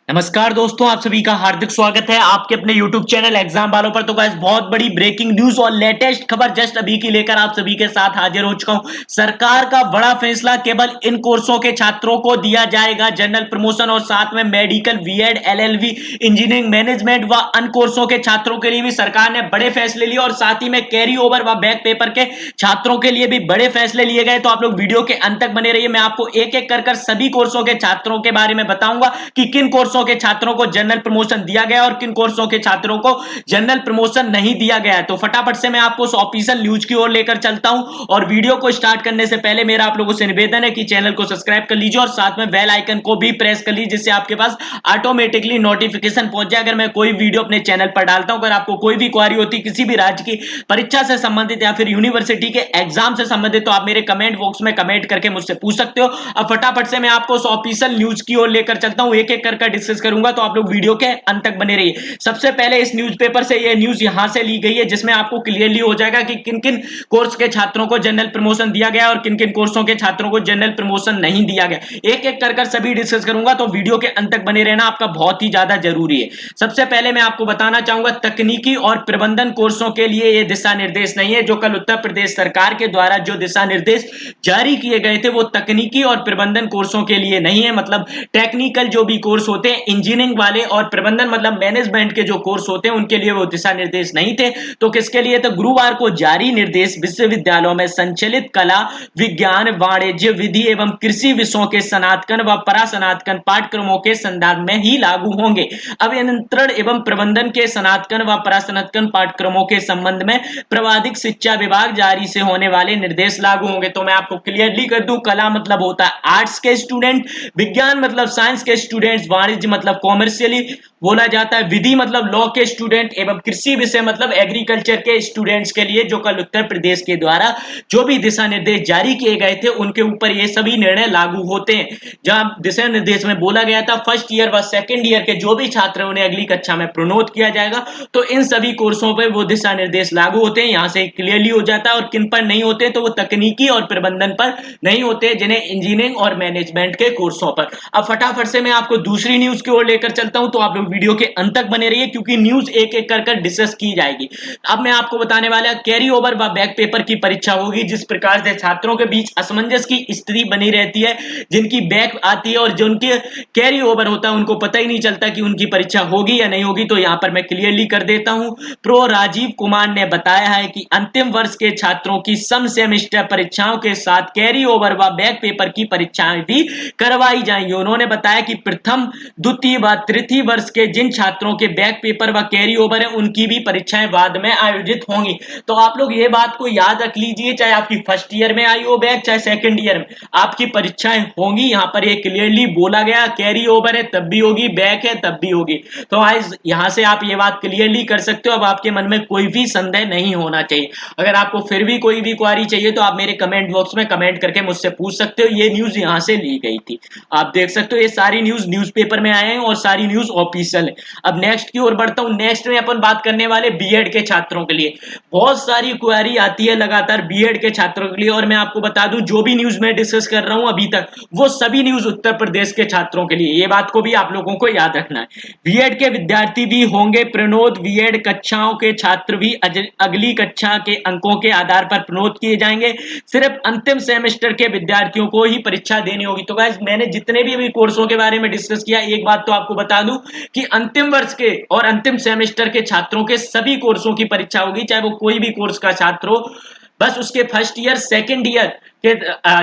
नमस्कार दोस्तों, आप सभी का हार्दिक स्वागत है आपके अपने YouTube चैनल एग्जाम वालों पर। तो गाइस, बहुत बड़ी ब्रेकिंग न्यूज और लेटेस्ट खबर जस्ट अभी की लेकर आप सभी के साथ हाजिर हो चुका हूं। सरकार का बड़ा फैसला, केवल इन कोर्सों के छात्रों को दिया जाएगा जनरल प्रमोशन और साथ में medical, BEd, LLB, engineering, management व अन्य कोर्सों के छात्रों के लिए भी सरकार ने बड़े फैसले लिए और साथ ही में कैरी ओवर व बैक पेपर के छात्रों के लिए भी बड़े फैसले लिए गए। तो आप लोग वीडियो के अंत तक बने रहिए, मैं आपको एक एक कर सभी कोर्सों के छात्रों के बारे में बताऊंगा कि किन कोर्सों के छात्रों को जनरल प्रमोशन दिया गया और किन कोर्सों के छात्रों को जनरल प्रमोशन नहीं दिया गया है। तो फटाफट से मैं आपको ऑफिशियल न्यूज की ओर लेकर चलता हूं और वीडियो को स्टार्ट करने से पहले मेरा आप लोगों से निवेदन है कि चैनल को सब्सक्राइब कर लीजिए और साथ में बेल आइकन को भी प्रेस कर लीजिए, जिससे आपके पास ऑटोमेटिकली नोटिफिकेशन पहुंच जाए अगर मैं कोई वीडियो अपने चैनल पर डालता हूं। अगर आपको कोई भी क्वारी होती किसी भी राज्य की परीक्षा से संबंधित या फिर यूनिवर्सिटी के एग्जाम से संबंधित, तो आप मेरे कमेंट बॉक्स में कमेंट करके मुझसे पूछ सकते हो। अब फटाफट से मैं आपको ऑफिशियल न्यूज की ओर लेकर चलता हूं, एक एक कर डिस्कस करूंगा, तो आप लोग वीडियो के अंत तक बने रहिए। सबसे पहले इस न्यूज़पेपर से ये न्यूज यहां से ली गई है, जिसमें आपको क्लियरली हो जाएगा कि किन किन कोर्स के छात्रों को जनरल प्रमोशन दिया गया और किन किन कोर्सों के छात्रों को जनरल प्रमोशन नहीं दिया गया। एक एक कर सभी डिस्कस करूंगा, तो वीडियो के अंत तक बने रहना आपका बहुत ही ज्यादा जरूरी है। सबसे पहले मैं आपको बताना चाहूंगा, तकनीकी और प्रबंधन कोर्सों के लिए ये दिशा निर्देश नहीं है। जो कल उत्तर प्रदेश सरकार के द्वारा जो दिशा निर्देश जारी किए गए थे वो तकनीकी और प्रबंधन कोर्सों के लिए नहीं है। मतलब टेक्निकल जो भी कोर्स होते हैं, इंजीनियरिंग वाले और प्रबंधन मतलब मैनेजमेंट के जो कोर्स होते हैं उनके लिए वो दिशा निर्देश नहीं थे। तो किसके लिए? तो गुरुवार को जारी निर्देश विश्वविद्यालयों में संचालित कला, विज्ञान, वाणिज्य, विधि एवं कृषि विषयों के स्नातक व परास्नातक पाठ्यक्रमों के संदर्भ में ही लागू होंगे। अभियंत्रण एवं प्रबंधन के स्नातक व परास्नातक पाठ्यक्रमों के संबंध में प्रवादिक शिक्षा विभाग जारी से होने वाले निर्देश लागू होंगे। तो मैं आपको क्लियरली कर दूं, कला मतलब होता है आर्ट्स के स्टूडेंट, विज्ञान मतलब साइंस के स्टूडेंट्स, वाणिज्य मतलब कॉमर्शियली बोला जाता है, विधि मतलब लॉ के स्टूडेंट एवं कृषि विषय मतलब एग्रीकल्चर के स्टूडेंट्स के लिए जो कल उत्तर प्रदेश के द्वारा जो भी दिशा निर्देश जारी किए गए थे उनके ऊपर ये सभी निर्णय लागू होते हैं। जहां दिशा निर्देश में बोला गया था फर्स्ट ईयर व सेकंड ईयर के जो भी छात्र हैं उन्हें अगली कक्षा में प्रोन्नत किया जाएगा, तो इन सभी कोर्सों पर वो दिशा निर्देश लागू होते हैं। यहां से क्लियरली हो जाता है। और किन पर नहीं होते? तो वो तकनीकी और प्रबंधन पर नहीं होते, जिन्हें इंजीनियरिंग और मैनेजमेंट के कोर्सों पर। अब फटाफट से मैं आपको दूसरी न्यूज की ओर लेकर चलता हूं, तो आप लोग वीडियो के अंत तक बने रहिए क्योंकि न्यूज एक एक कर डिस्कस की जाएगी। अब मैं आपको बताने वाला कैरी ओवर व बैक पेपर की परीक्षा होगी। जिस प्रकार से छात्रों के बीच असमंजस की स्थिति बनी रहती है, जिनकी बैक आती है और जिनके कैरी ओवर होता है उनको पता ही नहीं चलता कि उनकी परीक्षा होगी या नहीं होगी। तो यहां पर मैं क्लियरली कर देता हूं, प्रो राजीव कुमार ने बताया है कि अंतिम वर्ष के छात्रों की सम सेमेस्टर परीक्षाओं के साथ कैरी ओवर व बैक पेपर की परीक्षाएं भी करवाई जाएंगी। उन्होंने बताया कि प्रथम, द्वितीय व तृतीय वर्ष के जिन छात्रों के बैक पेपर व कैरी ओवर है उनकी भी परीक्षाएं बाद में आयोजित होंगी। तो आप लोग ये बात को याद रख लीजिए, चाहे आपकी फर्स्ट ईयर में आई हो बैक, चाहे सेकंड ईयर में आपकी परीक्षाएं होंगी। यहां पर ये क्लियरली बोला गया, कैरी ओवर है तब भी होगी, बैक है तब भी होगी। तो आज यहां से आप ये बात क्लियरली कर सकते हो। अब आपके मन में कोई भी संदेह नहीं होना चाहिए। अगर आपको फिर भी कोई भी क्वारी चाहिए तो आप मेरे कमेंट बॉक्स में कमेंट करके मुझसे पूछ सकते हो। ये न्यूज यहां से ली गई थी, आप देख सकते हो। ये सारी न्यूज न्यूज़पेपर में आए हैं और सारी न्यूज ऑफिशियल है। अब नेक्स्ट की ओर बढ़ता हूं। नेक्स्ट में अपन बात करने वाले बीएड के छात्रों के लिए बहुत सारी क्वेरी आती है लगातार बीएड के छात्रों के लिए, और मैं आपको बता दूं जो भी न्यूज मैं डिस्कस कर रहा हूं अभी तक वो सभी न्यूज उत्तर प्रदेश के छात्रों के लिए। ये बात को भी आप लोगों को याद रखना है। बीएड के विद्यार्थी भी होंगे प्रोन्नत, बीएड कक्षाओं के छात्र भी अगली कक्षा के अंकों के आधार पर प्रोन्नत किए जाएंगे। सिर्फ अंतिम सेमेस्टर के विद्यार्थियों को ही परीक्षा देनी होगी। तो गाइस, मैंने जितने भी कोर्सों के बारे में डिस्कस किया, एक बात तो आपको बता दूं कि अंतिम वर्ष के और अंतिम सेमेस्टर के छात्रों के सभी कोर्सों की परीक्षा होगी, चाहे वो कोई भी कोर्स का छात्र हो। बस उसके फर्स्ट ईयर सेकंड ईयर के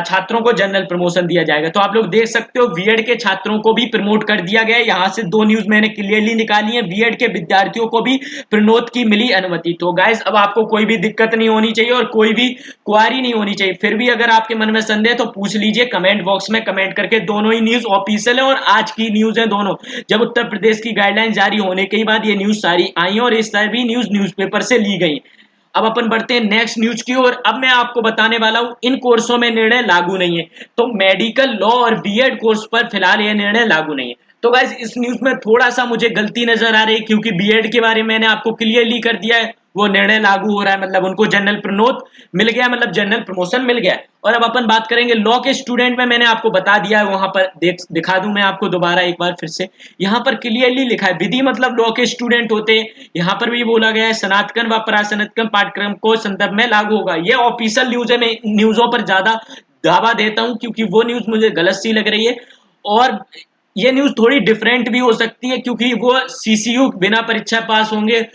छात्रों को जनरल प्रमोशन दिया जाएगा। तो आप लोग देख सकते हो बीएड के छात्रों को भी प्रमोट कर दिया गया है। यहां से दो न्यूज मैंने क्लियरली निकाली है, बीएड के विद्यार्थियों को भी प्रोन्नत की मिली अनुमति। तो गाइस, अब आपको कोई भी दिक्कत नहीं होनी चाहिए और कोई भी क्वारी नहीं होनी चाहिए। फिर भी अगर आपके मन में संदेह तो पूछ लीजिए कमेंट बॉक्स में कमेंट करके। दोनों ही न्यूज ऑफिशियल है और आज की न्यूज है दोनों। जब उत्तर प्रदेश की गाइडलाइन जारी होने के बाद ये न्यूज सारी आई और इस सभी न्यूज न्यूज़पेपर से ली गई। अब अपन बढ़ते हैं नेक्स्ट न्यूज की ओर। अब मैं आपको बताने वाला हूं इन कोर्सों में निर्णय लागू नहीं है। तो मेडिकल, लॉ और बीएड कोर्स पर फिलहाल यह निर्णय लागू नहीं है। तो गाइस, इस न्यूज में थोड़ा सा मुझे गलती नजर आ रही है क्योंकि बीएड के बारे में मैंने आपको क्लियरली कर दिया है वो निर्णय लागू हो रहा है, मतलब उनको जनरल प्रोन्नोत मिल गया, मतलब जनरल प्रमोशन मिल गया। और अब अपन बात करेंगे लॉ के स्टूडेंट में, मैंने आपको बता दिया है, वहां पर दिखा दूं मैं आपको दोबारा एक बार फिर से। यहाँ पर क्लियरली लिखा है विधि मतलब लॉ के स्टूडेंट होते हैं। यहाँ पर भी बोला गया है सनातन व परासनातन पाठ्यक्रम को संदर्भ में लागू होगा। ये ऑफिशियल न्यूज है, मैं न्यूजों पर ज्यादा दावा देता हूं क्योंकि वो न्यूज मुझे गलत सी लग रही है। और ये न्यूज थोड़ी डिफरेंट भी हो सकती है क्योंकि वो सीसीयू बिना परीक्षा पास होंगे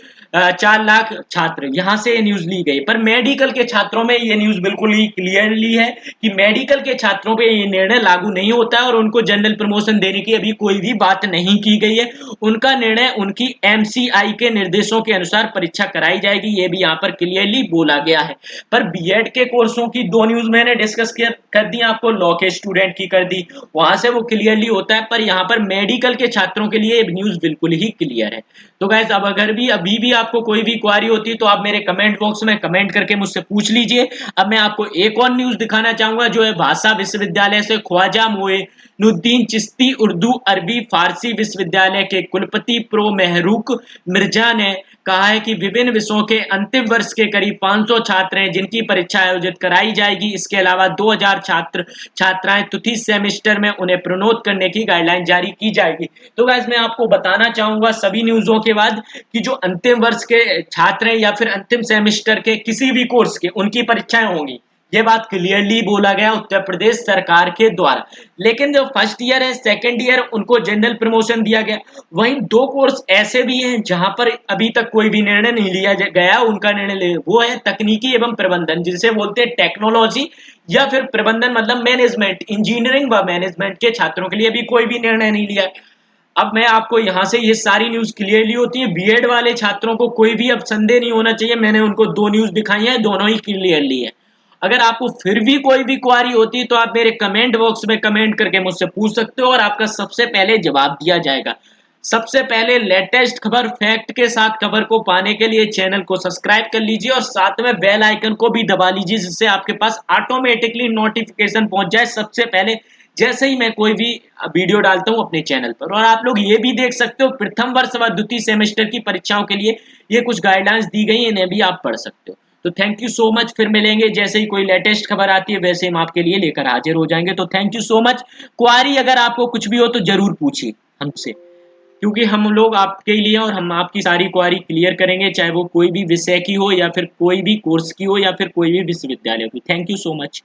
4 लाख छात्र, यहां से ये न्यूज ली गई। पर मेडिकल के छात्रों में ये न्यूज बिल्कुल ही क्लियरली है कि मेडिकल के छात्रों पे ये निर्णय लागू नहीं होता है और उनको जनरल प्रमोशन देने की अभी कोई भी बात नहीं की गई है। उनका निर्णय उनकी एमसीआई के निर्देशों के अनुसार परीक्षा कराई जाएगी, ये भी यहाँ पर क्लियरली बोला गया है। पर बीएड के कोर्सों की 2 न्यूज मैंने डिस्कस कर दी आपको, लॉ के स्टूडेंट की कर दी, वहां से वो क्लियरली होता है। पर यहाँ पर मेडिकल के छात्रों के लिए न्यूज बिल्कुल ही क्लियर है। तो गाइस अब अगर भी अभी भी आपको कोई भी क्वारी होती है तो आप मेरे कमेंट बॉक्स में कमेंट करके मुझसे पूछ लीजिए। अब मैं आपको एक और न्यूज दिखाना चाहूंगा जो है भाषा विश्वविद्यालय से ख्वाजा मोइनुद्दीन चिश्ती उर्दू अरबी फारसी विश्वविद्यालय के कुलपति प्रो मेहरूक मिर्जा ने कहा है कि विभिन्न विषयों के अंतिम वर्ष के करीब 500 छात्र हैं जिनकी परीक्षा आयोजित कराई जाएगी। इसके अलावा 2000 छात्र छात्राएं तृतीय सेमेस्टर में उन्हें प्रोन्नोत करने की गाइडलाइन जारी की जाएगी। तो गाइस मैं आपको बताना चाहूंगा सभी न्यूज़ों के बाद कि जो अंतिम वर्ष के छात्र हैं या फिर अंतिम सेमेस्टर के किसी भी कोर्स के उनकी परीक्षाएं होंगी, ये बात क्लियरली बोला गया उत्तर प्रदेश सरकार के द्वारा। लेकिन जो फर्स्ट ईयर है सेकंड ईयर उनको जनरल प्रमोशन दिया गया। वहीं 2 कोर्स ऐसे भी हैं जहां पर अभी तक कोई भी निर्णय नहीं लिया गया, उनका निर्णय वो है तकनीकी एवं प्रबंधन, जिसे बोलते हैं टेक्नोलॉजी या फिर प्रबंधन, मतलब मैनेजमेंट, इंजीनियरिंग व मैनेजमेंट के छात्रों के लिए भी कोई भी निर्णय नहीं लिया। अब मैं आपको यहाँ से ये सारी न्यूज क्लियरली होती है, बीएड वाले छात्रों को कोई भी अब संदेह नहीं होना चाहिए। मैंने उनको 2 न्यूज दिखाई है, दोनों ही क्लियरली है। अगर आपको फिर भी कोई भी क्वारी होती है तो आप मेरे कमेंट बॉक्स में कमेंट करके मुझसे पूछ सकते हो और आपका सबसे पहले जवाब दिया जाएगा। सबसे पहले लेटेस्ट खबर फैक्ट के साथ खबर को पाने के लिए चैनल को सब्सक्राइब कर लीजिए और साथ में बेल आइकन को भी दबा लीजिए जिससे आपके पास ऑटोमेटिकली नोटिफिकेशन पहुंच जाए सबसे पहले जैसे ही मैं कोई भी वीडियो डालता हूं अपने चैनल पर। और आप लोग ये भी देख सकते हो प्रथम वर्ष व द्वितीय सेमेस्टर की परीक्षाओं के लिए ये कुछ गाइडलाइंस दी गई, इन्हें भी आप पढ़ सकते हो। तो थैंक यू सो मच, फिर मिलेंगे जैसे ही कोई लेटेस्ट खबर आती है वैसे हम आपके लिए लेकर हाजिर हो जाएंगे। तो थैंक यू सो मच। क्वारी अगर आपको कुछ भी हो तो जरूर पूछिए हमसे, क्योंकि हम लोग आपके लिए और हम आपकी सारी क्वारी क्लियर करेंगे, चाहे वो कोई भी विषय की हो या फिर कोई भी कोर्स की हो या फिर कोई भी विश्वविद्यालय की। Thank you so much.